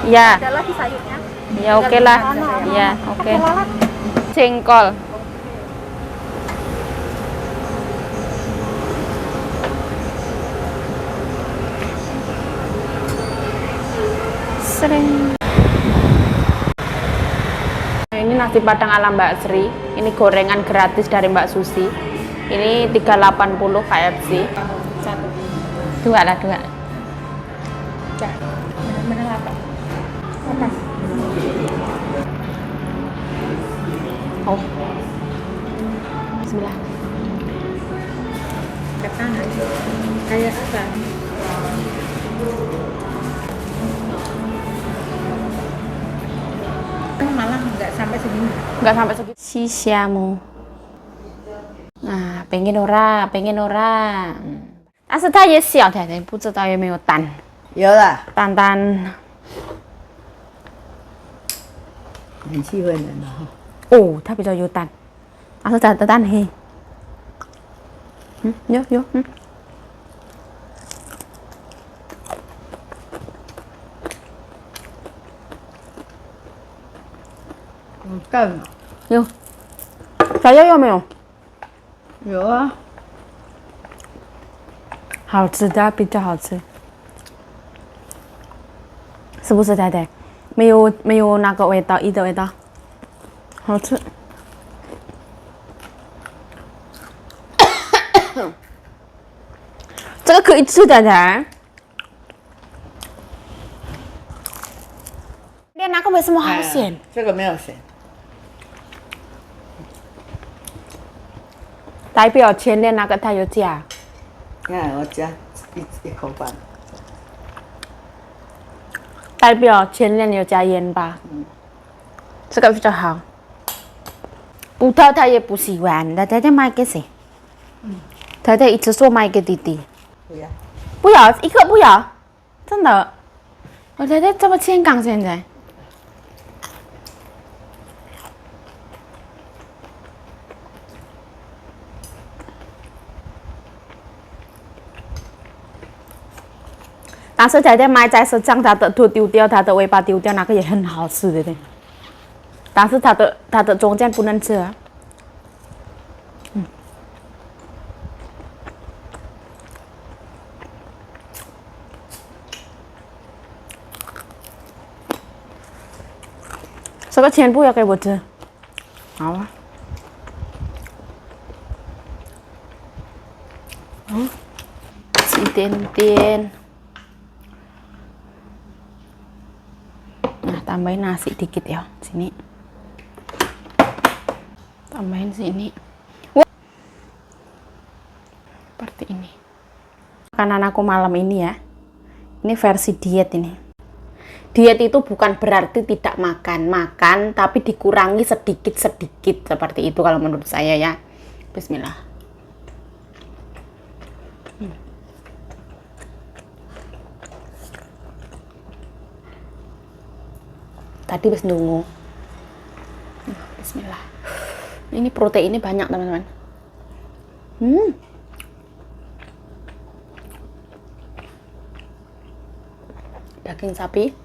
ya. Ya. Ada lagi sayurnya. Ya oke lah. Ya oke. Jengkol. Sering. Ini nasi padang ala Mbak Sri. Ini gorengan gratis dari Mbak Susi. Ini 380 KFC. Satu. Dua lah, dua. Benar-benar lapar. Panas. Oh. Bismillah. Ketahan. Kayak apa? Kan malah nggak sampai segini. Nggak sampai segitu. Sisiamu. Nah, pengen ora, pengen ora. 但是它也小点点，不知道有没有蛋。有了，蛋蛋。很气愤人了哈。哦，它比较有蛋。但是它的蛋黑。有有有蛋啊？有。小药有没有？有啊。好吃的比较好吃，是不是太太？没有那个味道，一的味道，好吃。这个可以吃的人。练那个为什么好咸？这个没有咸。代表前练那个它有加。你看我加一口半。代表前练有加盐吧？这个比较好。葡萄他也不喜欢，那太太买给谁？太太一直说买给弟弟。不要。不要，一颗不要，真的。我太太这么健康现在。但是太太买在手上，它的头丢掉，它的尾巴丢掉，那个也很好吃的。但是它的中间不能吃啊。这个全部要给我吃，好啊。吃一点点。Nah, tambahin nasi dikit ya, sini. Tambahin sini. Seperti ini. Makanan aku malam ini ya. Ini versi diet ini. Diet itu bukan berarti tidak makan, tapi dikurangi sedikit-sedikit seperti itu kalau menurut saya ya. Bismillah. Tadi habis nunggu. Bismillah. Ini proteinnya banyak teman-teman. Daging sapi.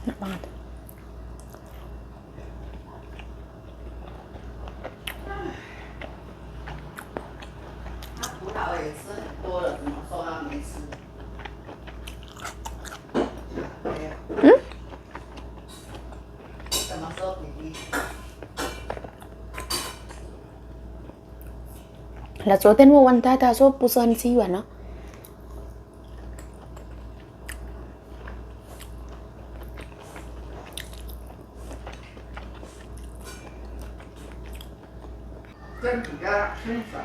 Enak banget. Là 昨天我问他，他说不是很喜欢哦。这比较清爽。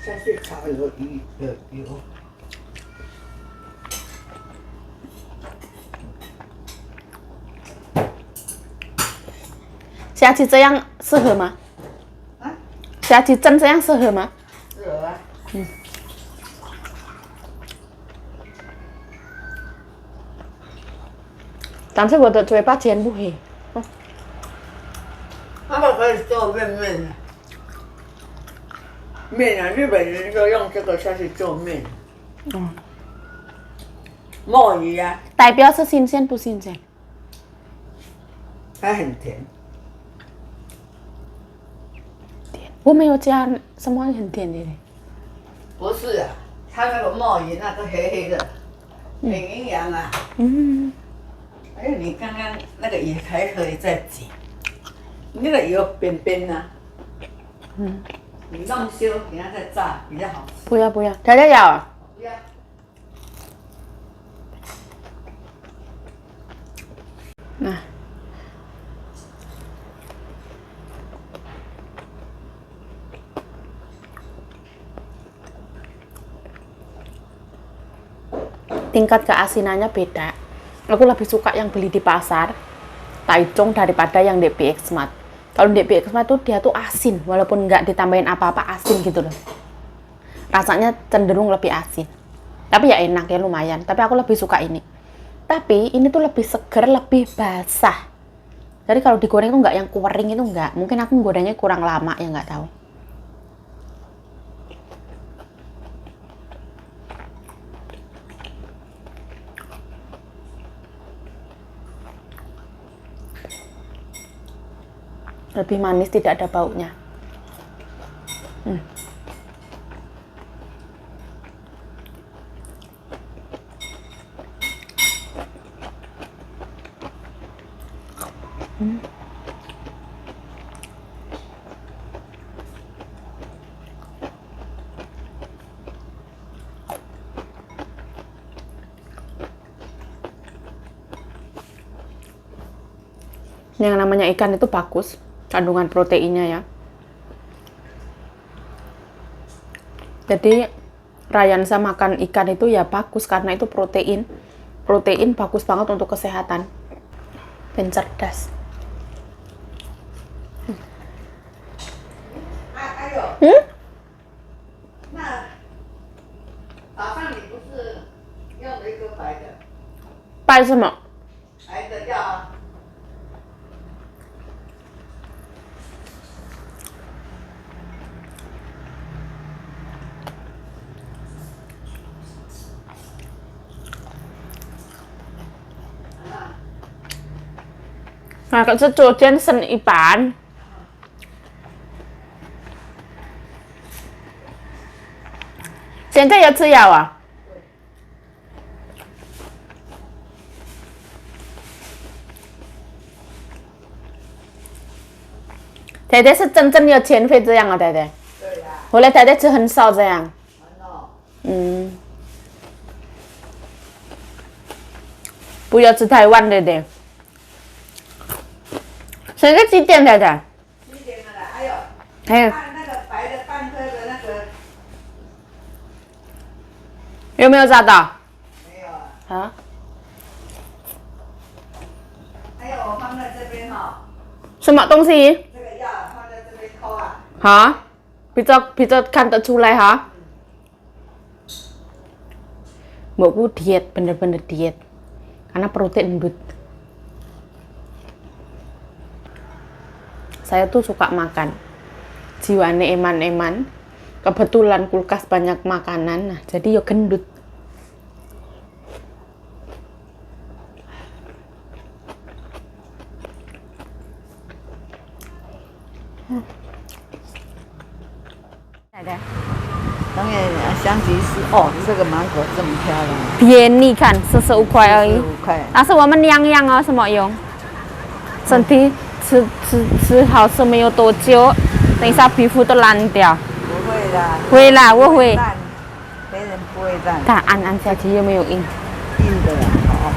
下去炒有油。下去这样适合吗？下去蒸这样适合吗？适合啊。但是我的嘴巴煎不黑。他们可以做面面的，面啊，日本人就用这个下去做面。嗯，墨鱼啊，代表是新鲜不新鲜？它很甜。我没有加什么很甜的嘞。不是啊，它那个墨鱼那个黑黑的，很营养啊。嗯，哎，你刚刚那个也还可以再挤，那个也有边边呐。嗯，你弄修，等下再炸比较好吃。不要不要，大家要啊。不要。Nah. Tingkat keasinannya beda. Aku lebih suka yang beli di pasar, Taichung, daripada yang di PX Mart. Kalau di PX Mart tuh dia tuh asin, walaupun nggak ditambahin apa-apa asin gitu loh. Rasanya cenderung lebih asin. Tapi ya enak ya lumayan. Tapi aku lebih suka ini. Tapi ini tuh lebih seger, lebih basah. Jadi kalau digoreng tuh nggak yang kering itu nggak. Mungkin aku gorengnya kurang lama ya nggak tahu. Lebih manis, tidak ada baunya. Yang namanya ikan itu bagus kandungan proteinnya ya. Jadi Ryansa makan ikan itu ya bagus karena itu protein. Protein bagus banget untuk kesehatan. Dan cerdas. Hmm? 白什么？白的叫。Nah, kok secojen sen ipan. Hiện在要吃药啊？太太是真正要减肥这样啊，太太。对呀。后来太太吃很少这样。哦。嗯。不要吃太晚，对不对？现在几点，太太？几点了啦？哎呦。还有看那个白的半颗的那个。有没有找到？没有啊。啊？还有我放在这边哈。什么东西？这个药放在这边抠啊。好，比较看得出来哈。Mbokku diet, bener-bener diet. Karena protein endut. Saya tuh suka makan. Jiwane eman-eman. Kebetulan kulkas banyak makanan, nah jadi yo gendut. Ada. 当然，香吉士哦，这个芒果这么漂亮，便宜看，45块而已。 15块。但是我们养养哦，什么用？身体吃好吃没有多久，等一下皮肤都烂掉。不会的。会啦，我会。烂，别人不会烂。它按下去有没有硬？硬的啦，哦。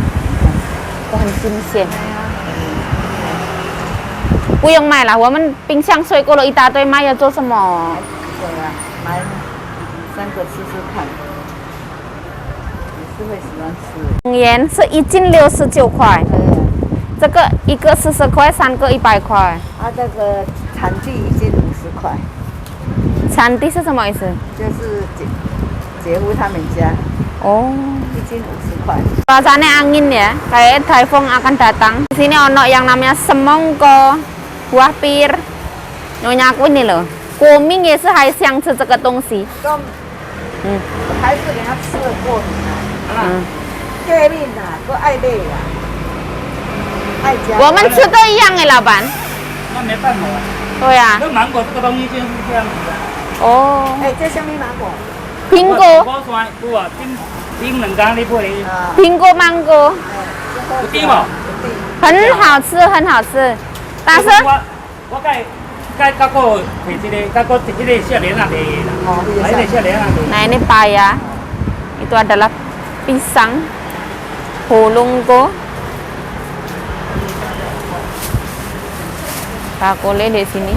都很新鲜。不用买了，我们冰箱水果了一大堆，买要做什么？对啊，买3个吃吃看，也是会喜欢吃。盐是1斤69块，这个一个40块，3个100块。啊，这个产地1斤50块。产地是什么意思？就是姐夫他们家。哦。 1斤50块。块。 Suasananya angin ya, kayak typhoon akan datang. Di sini ono yang namanya semongko, buah pir. Nyonya aku ini loh, koming也是还想吃这个东西。讲，嗯还是给他吃了过敏啊，嗯，过敏啊，都爱累啊，爱加。我们吃都一样哎，老板。那没办法啊，对呀、那芒果这个东西就是这样子的。哦，哎，这什么芒果？苹果，我酸，有啊，冰冷干的不哩？啊，苹果，mango，有冰哦。很好吃，很好吃。但是我该到个摕这个，到个这个少年啊的啦，哦，来这少年啊的。 nah ini paya. Itu adalah pisang holungko. Bakule di sini.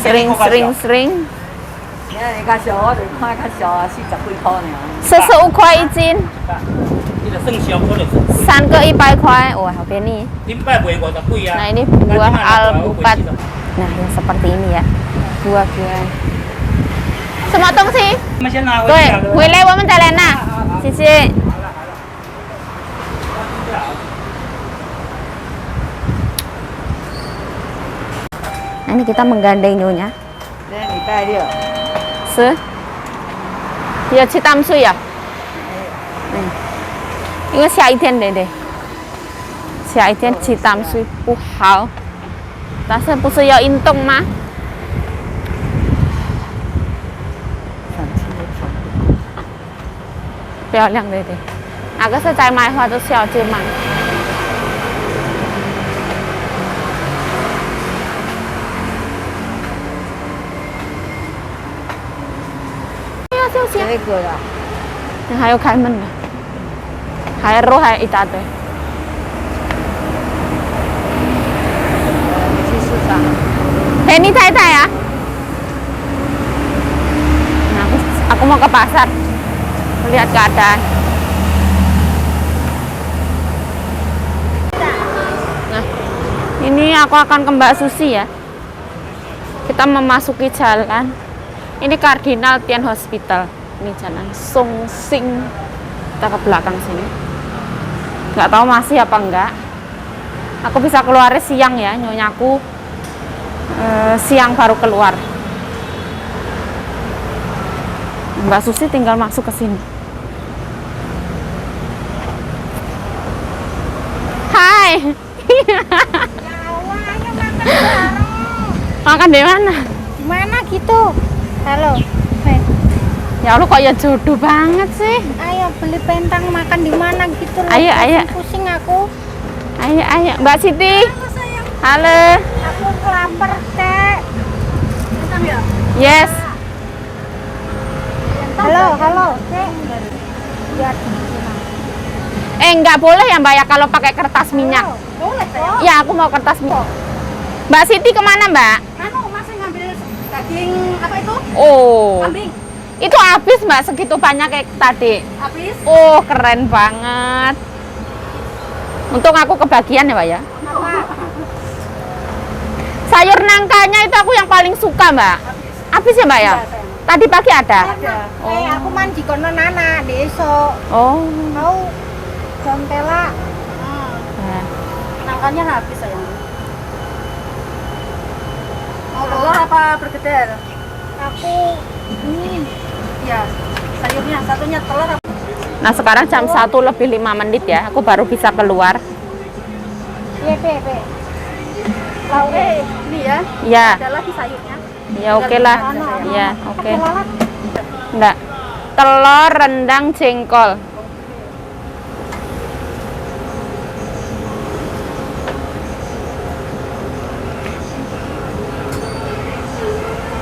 Sering. 你看你较小，我就看较小啊，40几块呢。 45 块一斤，这个算小，我就是贵。 3个100 块. Wah, hal ini. 顶摆卖50几啊。 Nah, ini buah alpukat. Nah, yang seperti ini ya. Buah-buahan. Semua tong sih. 我们先拿回对去了。，回来我们再来拿。谢谢。Nah, ini kita menggandeng nyonya. 今天礼拜六，是，要去淡水呀？嗯，因为下雨天对，下雨天去淡水不好。但是不是要运动吗？漂亮对。哪个是在卖花都需要去买。这个呀， 还有开门的，还有肉，还有一大堆。去市场。 Ini Thai ya? Nah, aku mau ke pasar melihat keadaan. Nah, ini aku akan ke Mbak Susi ya. Kita memasuki jalan. Ini Cardinal Tian Hospital. Ini jalan Song Sing. Kita ke belakang sini. Nggak tahu masih apa enggak. Aku bisa keluarnya siang ya, nyonyaku. Siang baru keluar. Mbak Susi tinggal masuk ke sini. Hai. Makan di mana? Mana gitu? Halo. Hei. Ya Allah, kok ya jodoh banget sih. Ayo beli pentang makan di mana gitu loh. Ayo. Pusing aku. Ayo, Mbak Siti. Halo. Aku lapar, Teh. Pentang ya? Yes. Halo, Teh. Lihat. Nggak boleh ya Mbak ya kalau pakai kertas minyak. Boleh, Teh. Ya, aku mau kertas minyak. Mbak Siti kemana Mbak? Anu, masih ngambil daging apa itu? Oh. Kambing. Itu habis Mbak segitu banyak kayak tadi. Habis. Oh, keren banget. Untung aku kebagian ya Mbak ya. Apa? Sayur nangkanya itu aku yang paling suka Mbak. Habis ya Mbak ya? Iya, sayang. Tadi pagi ada? Ada. Aku mandi kono nana besok. Oh. Mau jam tela. Nah. Nangkanya habis sayang. Mau telur apa bergedel? Aku ini ya sayurnya satunya telur. Nah, sekarang jam 1 lebih 5 menit ya. Aku baru bisa keluar. Iya, Pe. Lauknya ini ya. Ya. Ada lagi sayurnya. Ya oke lah. Ya, oke. Pakai lalat. Enggak. Telur rendang jengkol.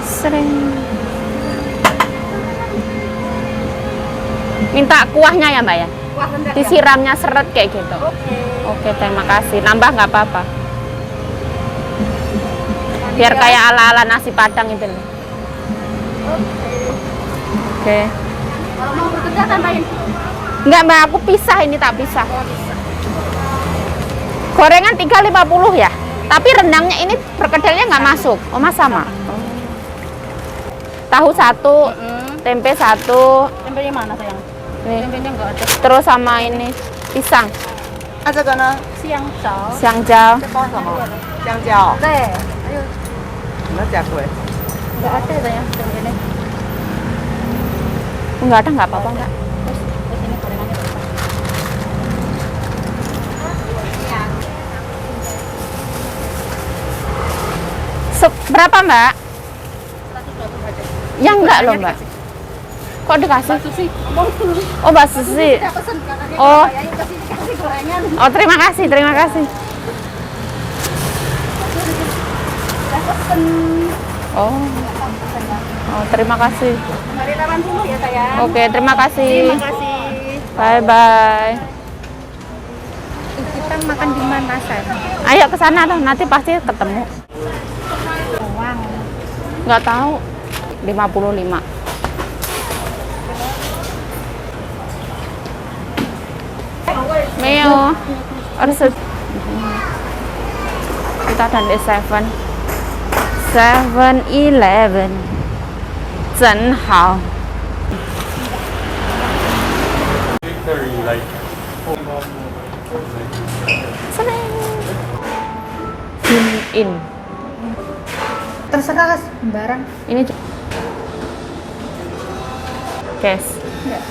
Sering. Minta kuahnya ya Mbak ya? Kuah rendang. Disiramnya seret kayak gitu. Oke. Oke, terima kasih. Nambah nggak apa-apa. Biar kayak ala-ala nasi padang itu loh. Oke. Kalau mau bergedel tambahin. Enggak Mbak, aku pisah ini tak pisah. Gorengan 3,50 ya. Tapi rendangnya ini perkedelnya nggak masuk. Oh, mas sama. Tahu 1, tempe 1. Tempenya mana sayang? Nih. Tempenya nggak ada. Terus sama ini pisang, 那这个呢？ Siang jauh. 香蕉。这包什么？香蕉。 Teh. Ayo. 你们加贵？ Nggak ada tanya jam ini. Enggak ada, nggak apa-apa enggak. Terus di sini gorengannya berapa? Berapa mbak? 120 aja. Ya enggak loh mbak. Kok dikasih? Susi. Oh mbak Susi. Udah pesen kakaknya. Oh. Ayo kasih gorengan. Oh terima kasih, terima kasih. Udah pesen. Oh, oh terima kasih. Mari taman dulu ya sayang. Oke, terima kasih. Terima kasih. Bye bye. Kita makan di mana sayang? Ayo ke sana tuh, nanti pasti ketemu. Uang. Nggak tahu. 55. Meo. Harus kita ada di 7-Eleven. 真好。 Zoom in. Terserah sembarang. Ini cash. Ya.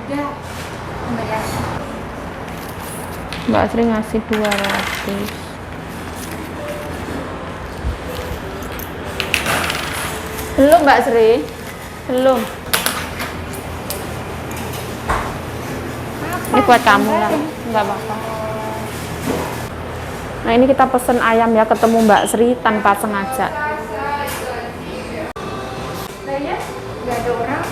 Udah. Bayar. Mbak Sri ngasih 200. Belum Mbak Sri? Belum. Ini buat kamu lah, nggak apa-apa. Nah ini kita pesen ayam ya, ketemu Mbak Sri tanpa sengaja. Nggak ada orang.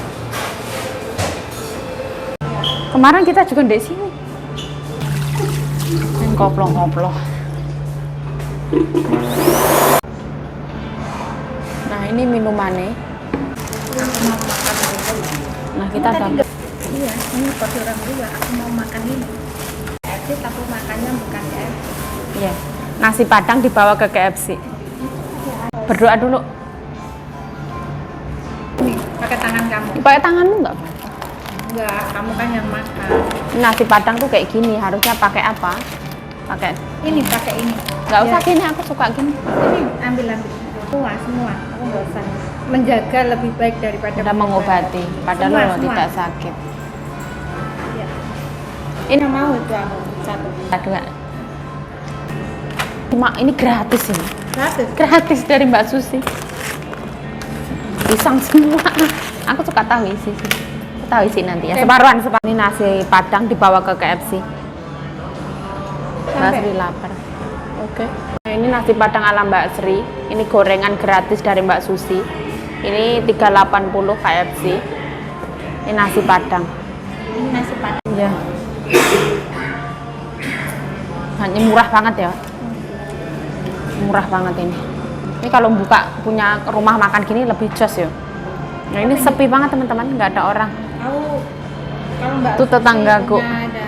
Kemarin kita juga di sini. Koplo-koplo. Nah ini minumannya. Nah kita dapat. Iya, ini porsi orang dua. Aku mau makan ini. KFC tapi makannya bukan KFC. Iya. Nasi Padang dibawa ke KFC. Berdoa dulu. Nih, pakai tangan kamu. Pakai tanganmu nggak? Enggak, kamu kan yang makan. Nasi Padang tuh kayak gini, harusnya pakai apa? Pakai. Ini pakai ini. Nggak usah Ya. gini, aku suka gini. Ini ambil. Semua. Aku bosan. Menjaga lebih baik daripada Udah mengobati, padahal Semua, lo semua. tidak sakit. Ya. Ini Mau itu aku satu. dua. Cuma ini gratis ini. Gratis. Dari Mbak Susi. Pisang semua. Aku suka tahu isi sih. Aku tahu isi nanti ya. Separuhan. Ini nasi Padang dibawa ke KFC. Mbak Sri lapar. Oke. Nah, ini nasi Padang ala Mbak Sri. Ini gorengan gratis dari Mbak Susi. Ini 380 KFC. Ini nasi Padang. Ini nasi padang. Iya. Hanya murah banget ya. Murah banget ini. Ini kalau buka punya rumah makan gini lebih jos ya. Nah ini sepi banget teman-teman, nggak ada orang. Aku kalau Mbak Itu tetanggaku. punya ada.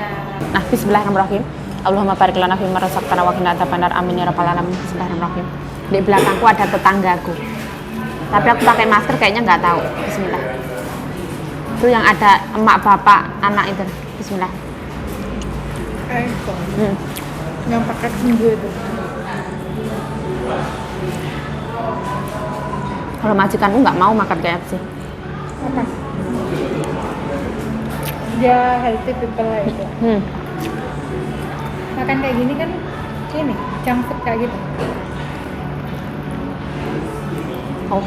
Nah, bismillahirrahmanirrahim. Allahumma barik lana fi ma razaqtana wa qina adzabannar. Amin ya rabbal alamin. Bismillahirrahmanirrahim. Di belakangku ada tetanggaku. Tapi aku pakai masker kayaknya nggak tahu. Bismillah. Itu yang ada emak bapak anak itu. Bismillah. Yang pakai sumbu itu. Kalau majikanku nggak mau makan KFC. Apa? Dia healthy people lah itu. Makan kayak gini kan ini junk food kayak gitu. Oh.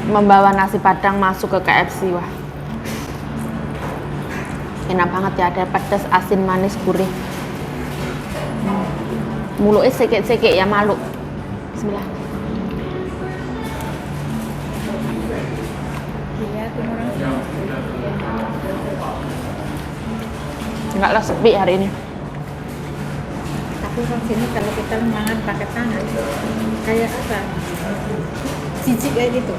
Membawa nasi Padang masuk ke KFC, wah. Enak banget ya, ada pedas, asin, manis, gurih. Mulutnya sekek-sekek ya, malu. Bismillah. Iya, timur orang. Enggak lah, sepi hari ini. Tapi orang sini kalau kita makan pakai tangan kayak apa? Jijik kayak gitu.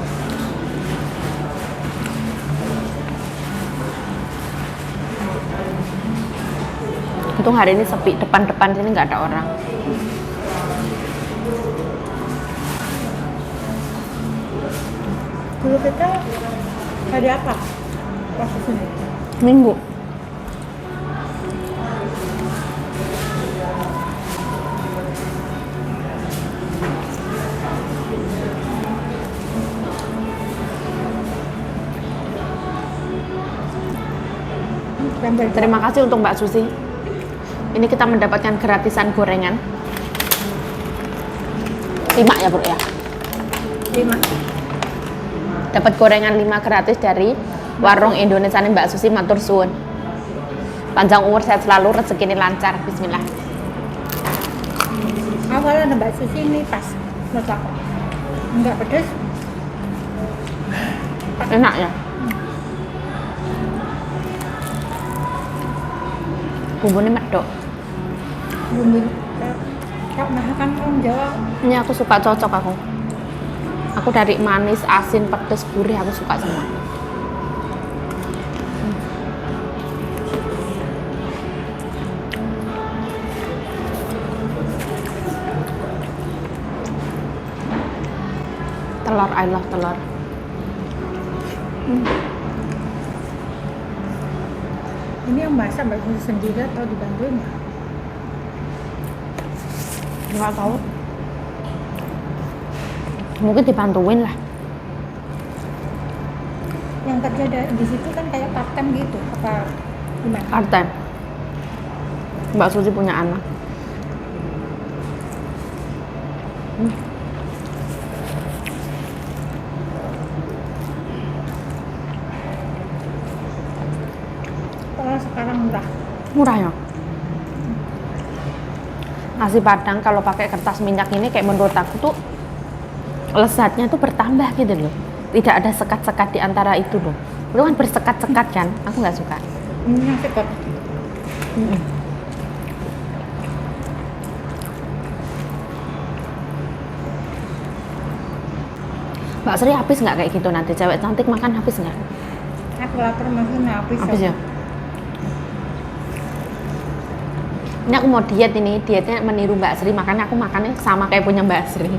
Untung hari ini sepi, depan-depan sini nggak ada orang. Dulu kita hari apa? Pas sini. Minggu. Terima kasih untuk Mbak Susi. Ini kita mendapatkan gratisan gorengan. 5 ya bro ya? 5. Dapat gorengan 5 gratis dari warung Indonesia Mbak Susi, matur suwun. Panjang umur, sehat selalu, rezeki ini lancar. Bismillah. Awalnya Mbak Susi ini pas menurut aku. Enggak pedas. Enak ya? Bumbunya medok. Bumbu tak makan orang Jawa. Ini aku suka, cocok aku. Aku dari manis, asin, pedas, gurih aku suka semua. Telur, I love telur. Ini yang masak Mbak Susi sendiri atau dibantuin ya? Nggak tahu. Mungkin dibantuin lah. Yang kerja di situ kan kayak part time gitu apa gimana? Part time. Mbak Susi punya anak. Kalau sekarang murah. Murah ya. Nasi Padang kalau pakai kertas minyak ini kayak menurut aku tuh lezatnya tuh bertambah gitu loh. Tidak ada sekat-sekat di antara itu loh. Itu kan bersekat-sekat kan, aku nggak suka. Ini yang sekat. Mbak Sri habis nggak kayak gitu nanti? Cewek cantik makan habis nggak? Aku lapar maksudnya habis. Habis ya? Ini aku mau diet ini, dietnya meniru Mbak Sri, makanya aku makannya sama kayak punya Mbak Sri.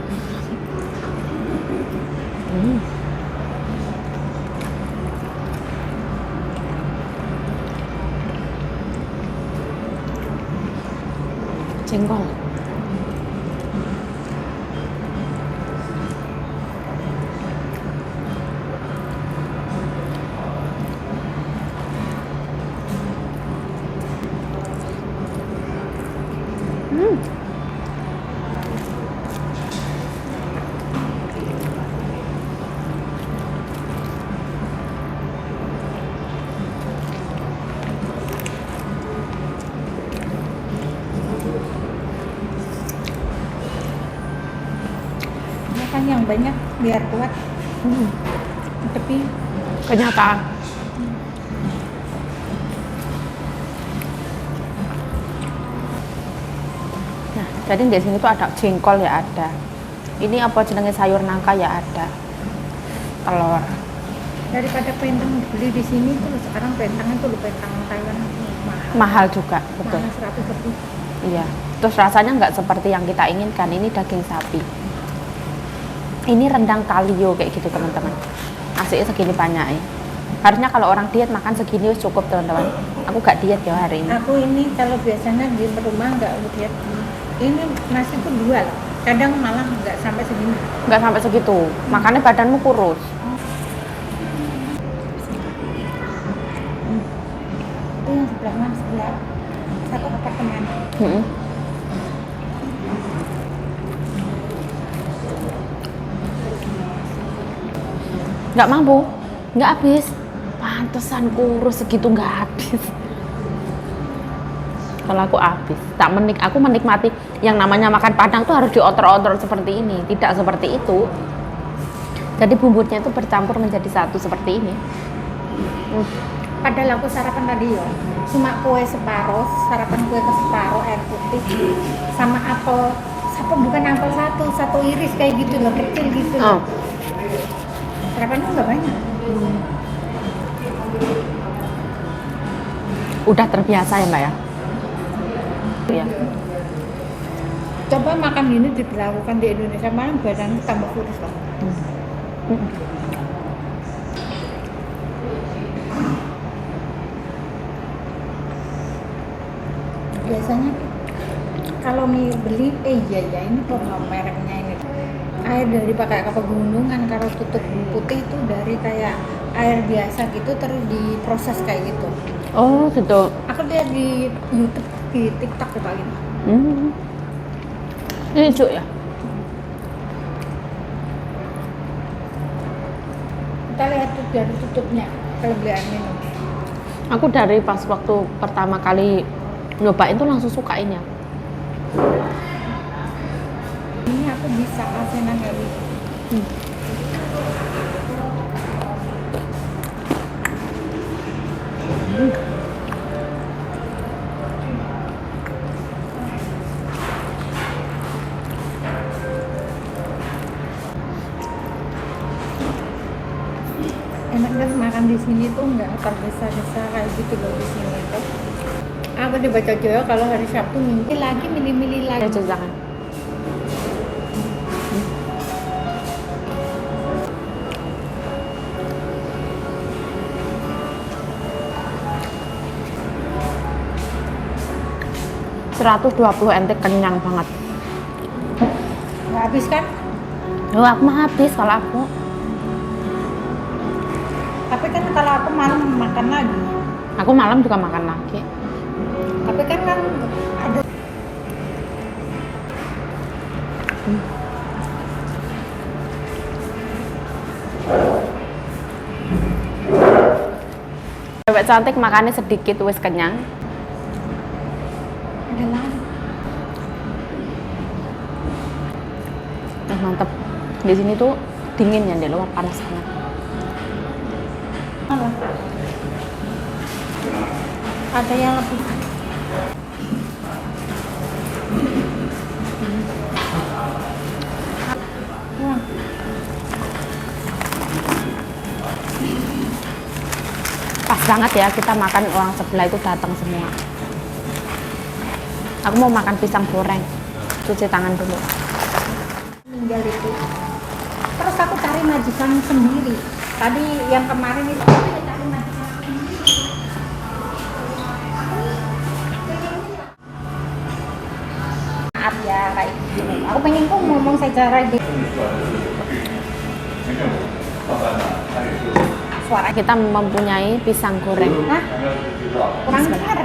Jengkol. Makan yang banyak biar kuat. Tapi Kenyataan. Nah, jadi di sini tuh ada jengkol ya ada. Ini apa jenenge sayur nangka ya ada. Telur. daripada pentang beli di sini tuh sekarang pentangnya tuh pentang Thailand mahal. Mahal juga, betul. Mahal 100 lebih. Iya. Terus rasanya nggak seperti yang kita inginkan. Ini daging sapi. Ini rendang kalio kayak gitu teman-teman. Nasinya segini banyak ya. Harusnya kalau orang diet makan segini cukup teman-teman. Aku gak diet ya hari ini. Aku ini kalau biasanya di rumah nggak diet. Ini nasi tuh 2 loh. Kadang malah nggak sampai segini. Nggak sampai segitu. Makanya badanmu kurus. Itu yang sebelah mana? Sebelah satu apartemen. Nggak mampu, nggak habis. Pantesan kurus segitu nggak habis. Kalau aku habis, aku menikmati yang namanya makan Padang tuh harus diotor-otor seperti ini, tidak seperti itu. Jadi bumbunya itu bercampur menjadi satu seperti ini. Padahal aku sarapan tadi ya, cuma kue separuh, sarapan kue ke separuh air putih, sama apel, bukan apel satu iris kayak gitu loh, kecil gitu loh. Sarapannya nggak banyak. Udah terbiasa ya Mbak ya? Iya. Coba makan ini diberlakukan di Indonesia, malah badan tambah kurus loh. biasanya kalau beli iya ini kok nggak mereknya ini air dari pakai kapal pegunungan. Kalau tutup putih itu dari kayak air biasa gitu terus diproses kayak gitu. Oh gitu. Aku lihat di YouTube, di TikTok gitu ini. Ini hijau ya? Kita lihat tuh dari tutupnya kelebihan minum. Aku dari pas waktu pertama kali nyobain tuh langsung sukain ya. Ini aku bisa asinan nggak bisa. Enak kan makan di sini tuh nggak tergesa-gesa kayak gitu loh di sini tuh. Aku dibaca juga kalau hari Sabtu mimpi lagi milih-milih lagi. Ya jangan. $120 kenyang banget. Nggak habis kan? Oh, aku mah habis kalau aku. Tapi kan kalau aku malam makan lagi. Aku malam juga makan lagi. Tapi kan ada Cewek cantik makannya sedikit wis kenyang. adalah Mantep. Di sini tuh dingin ya, di luar panas banget. ada yang lebih Wah, Pas banget ya, kita makan orang sebelah itu datang semua. Aku mau makan pisang goreng. Cuci tangan dulu. meninggal itu. Terus aku cari majikan sendiri. Tadi yang kemarin itu aku ya cari majikan sendiri. Maaf ya kayak gitu. Aku pengen kok ngomong secara Suara kita mempunyai pisang goreng. Hah? Kurang dengar.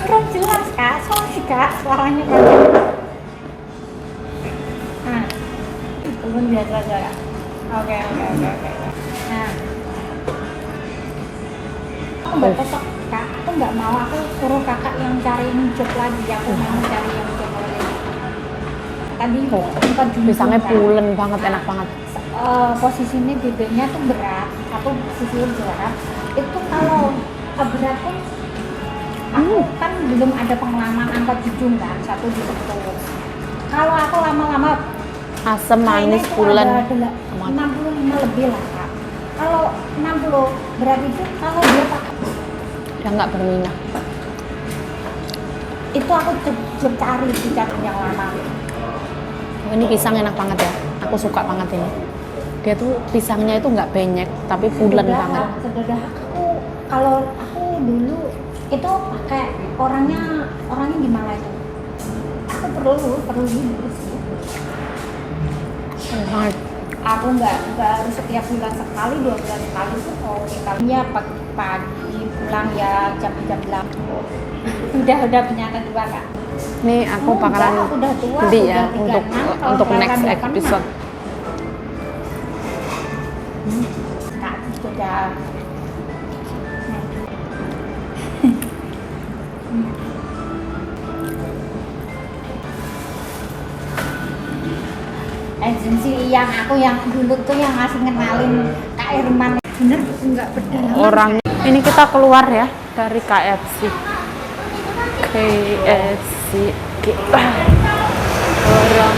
Kurang jelas kak, sorry kak, suaranya kan. Nah, belum biasa aja. Oke. Nah, aku nggak cocok kak, aku nggak mau, aku suruh kakak yang cari job lagi, aku mau cari yang job lagi. Tadi tempat Pisangnya kan. pulen banget, enak banget. Posisinya bibirnya tuh berat, aku sisir berat. Itu kalau berat pun aku kan belum ada pengalaman angkat jujung kan, 1 di 10. Kalau aku lama-lama Asam, kayaknya manis, itu pulen. ada 65 lebih lah kak. Kalau 60 berat itu kalau dia pakai Udah nggak berminyak. itu aku cari yang lama. Oh, ini pisang enak banget ya. Aku suka banget ini. Dia tuh pisangnya itu nggak banyak, tapi pulen banget. Sededah kalau aku dulu itu pakai orangnya gimana itu? Aku perlu gitu sih. Enak banget. Aku nggak harus setiap bulan sekali, 2 bulan sekali tuh oke. Kalinya pagi pulang ya jam 8. Udah punya anak 2 kak. Nih aku bakalan Aku udah tua, beli ya udah 36, untuk kalau next kelihatan episode. Kak sudah. Agensi yang dulu tuh yang ngasih ngenalin Kak Irman, bener nggak berdalaman. Orang ini kita keluar ya dari KFC. KFC. Orang